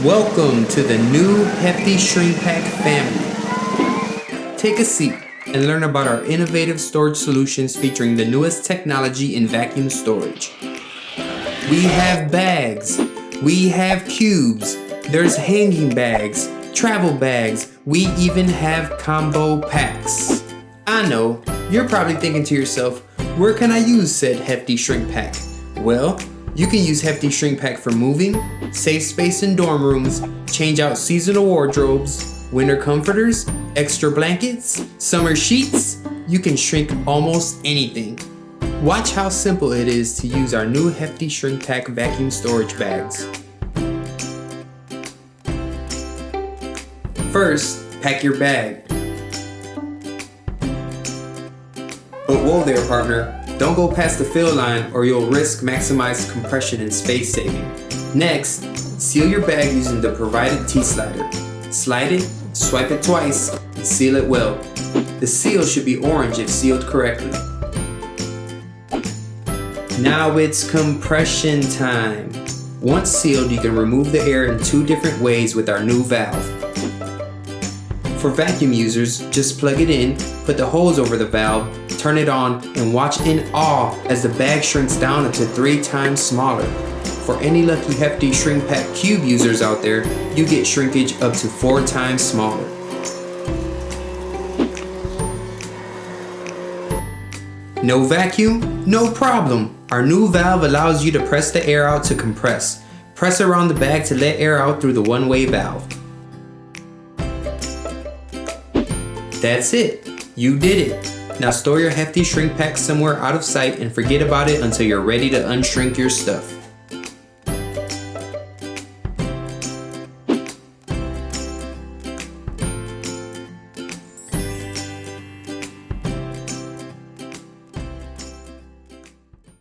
Welcome to the new Hefty Shrink Pak family. Take a seat and learn about our innovative storage solutions featuring the newest technology in vacuum storage. We have bags, we have cubes, there's hanging bags, travel bags, we even have combo packs. I know, you're probably thinking to yourself, where can I use said Hefty Shrink Pak? Well, you can use Hefty Shrink Pak for moving, save space in dorm rooms, change out seasonal wardrobes, winter comforters, extra blankets, summer sheets. You can shrink almost anything. Watch how simple it is to use our new Hefty Shrink Pak vacuum storage bags. First, pack your bag. But whoa there, partner. Don't go past the fill line or you'll risk maximized compression and space saving. Next, seal your bag using the provided T-slider. Slide it, swipe it twice, and seal it well. The seal should be orange if sealed correctly. Now it's compression time. Once sealed, you can remove the air in two different ways with our new valve. For vacuum users, just plug it in, put the hose over the valve, turn it on, and watch in awe as the bag shrinks down up to 3 times smaller. For any lucky Hefty Shrink Pak Cube users out there, you get shrinkage up to 4 times smaller. No vacuum? No problem! Our new valve allows you to press the air out to compress. Press around the bag to let air out through the one-way valve. That's it! You did it! Now store your Hefty Shrink Pak somewhere out of sight and forget about it until you're ready to unshrink your stuff.